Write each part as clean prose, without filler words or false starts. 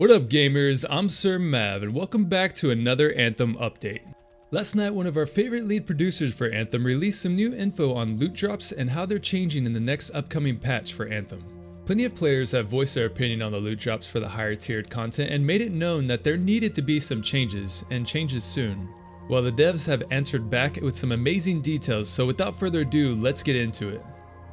What up gamers, I'm Sir Mav and welcome back to another Anthem update. Last night one of our favorite lead producers for Anthem released some new info on loot drops and how they're changing in the next upcoming patch for Anthem. Plenty of players have voiced their opinion on the loot drops for the higher tiered content and made it known that there needed to be some changes, and changes soon. Well, the devs have answered back with some amazing details, so without further ado, let's get into it.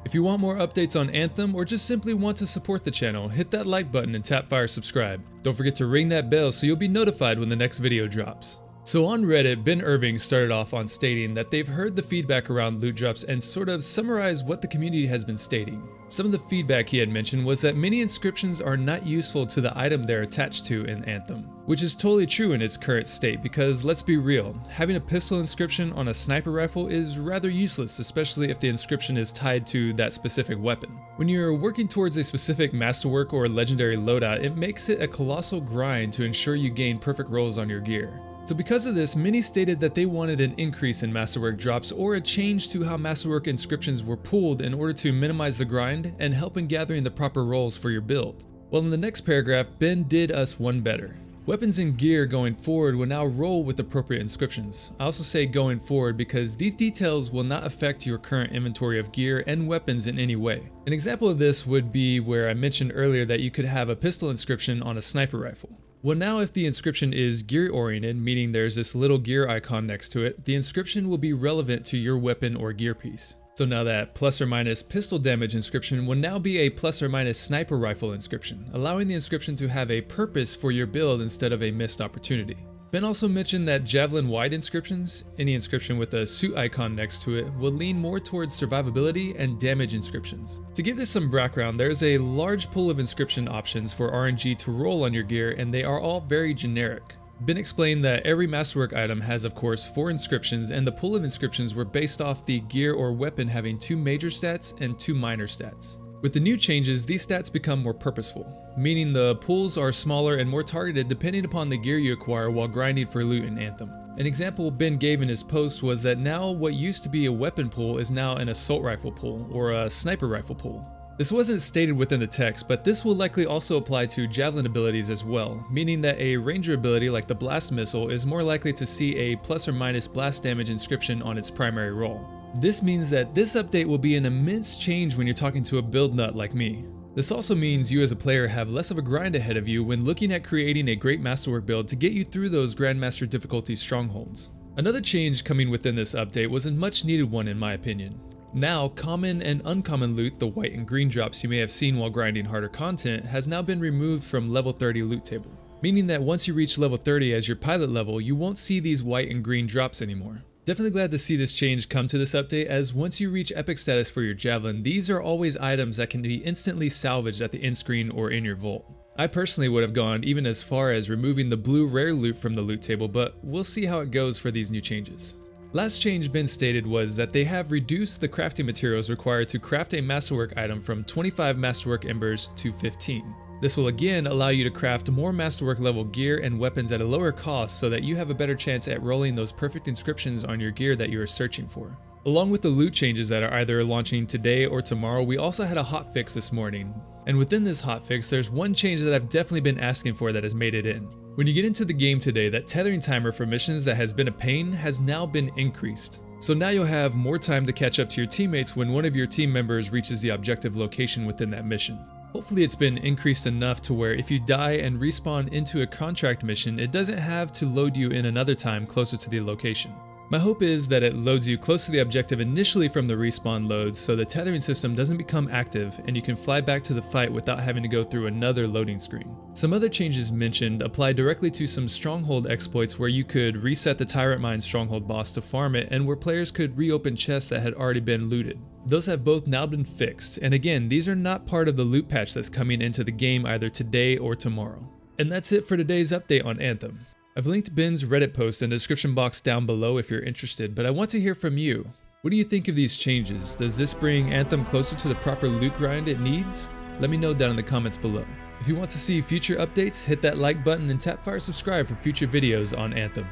If you want more updates on Anthem or just simply want to support the channel, hit that like button and tap fire subscribe. Don't forget to ring that bell so you'll be notified when the next video drops. So on Reddit, Ben Irving started off on stating that they've heard the feedback around loot drops and sort of summarized what the community has been stating. Some of the feedback he had mentioned was that many inscriptions are not useful to the item they're attached to in Anthem, which is totally true in its current state because let's be real, having a pistol inscription on a sniper rifle is rather useless, especially if the inscription is tied to that specific weapon. When you're working towards a specific masterwork or legendary loadout, it makes it a colossal grind to ensure you gain perfect rolls on your gear. So because of this, many stated that they wanted an increase in masterwork drops or a change to how masterwork inscriptions were pulled in order to minimize the grind and help in gathering the proper rolls for your build. Well, in the next paragraph, Ben did us one better. Weapons and gear going forward will now roll with appropriate inscriptions. I also say going forward because these details will not affect your current inventory of gear and weapons in any way. An example of this would be where I mentioned earlier that you could have a pistol inscription on a sniper rifle. Well, now if the inscription is gear oriented, meaning there's this little gear icon next to it, the inscription will be relevant to your weapon or gear piece. So now that plus or minus pistol damage inscription will now be a plus or minus sniper rifle inscription, allowing the inscription to have a purpose for your build instead of a missed opportunity. Ben also mentioned that javelin wide inscriptions, any inscription with a suit icon next to it, will lean more towards survivability and damage inscriptions. To give this some background, there's a large pool of inscription options for RNG to roll on your gear, and they are all very generic. Ben explained that every masterwork item has of course 4 inscriptions, and the pool of inscriptions were based off the gear or weapon having 2 major stats and 2 minor stats. With the new changes, these stats become more purposeful, meaning the pools are smaller and more targeted depending upon the gear you acquire while grinding for loot in Anthem. An example Ben gave in his post was that now what used to be a weapon pool is now an assault rifle pool or a sniper rifle pool. This wasn't stated within the text, but this will likely also apply to javelin abilities as well, meaning that a ranger ability like the blast missile is more likely to see a plus or minus blast damage inscription on its primary roll. This means that this update will be an immense change when you're talking to a build nut like me. This also means you as a player have less of a grind ahead of you when looking at creating a great masterwork build to get you through those Grandmaster difficulty strongholds. Another change coming within this update was a much needed one in my opinion. Now, common and uncommon loot, the white and green drops you may have seen while grinding harder content, has now been removed from level 30 loot table. Meaning that once you reach level 30 as your pilot level, you won't see these white and green drops anymore. Definitely glad to see this change come to this update, as once you reach epic status for your javelin, these are always items that can be instantly salvaged at the end screen or in your vault. I personally would have gone even as far as removing the blue rare loot from the loot table, but we'll see how it goes for these new changes. Last change Ben stated was that they have reduced the crafting materials required to craft a masterwork item from 25 masterwork embers to 15. This will again allow you to craft more masterwork level gear and weapons at a lower cost so that you have a better chance at rolling those perfect inscriptions on your gear that you are searching for. Along with the loot changes that are either launching today or tomorrow, we also had a hotfix this morning. And within this hotfix, there's one change that I've definitely been asking for that has made it in. When you get into the game today, that tethering timer for missions that has been a pain has now been increased. So now you'll have more time to catch up to your teammates when one of your team members reaches the objective location within that mission. Hopefully it's been increased enough to where if you die and respawn into a contract mission, it doesn't have to load you in another time closer to the location. My hope is that it loads you close to the objective initially from the respawn loads so the tethering system doesn't become active and you can fly back to the fight without having to go through another loading screen. Some other changes mentioned apply directly to some stronghold exploits where you could reset the Tyrant Mine stronghold boss to farm it and where players could reopen chests that had already been looted. Those have both now been fixed, and again, these are not part of the loot patch that's coming into the game either today or tomorrow. And that's it for today's update on Anthem. I've linked Ben's Reddit post in the description box down below if you're interested, but I want to hear from you. What do you think of these changes? Does this bring Anthem closer to the proper loot grind it needs? Let me know down in the comments below. If you want to see future updates, hit that like button and tap fire subscribe for future videos on Anthem.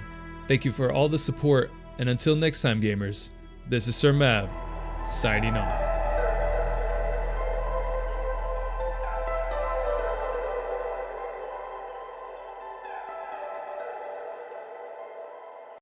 Thank you for all the support, and until next time gamers, this is Sir Mav, signing off.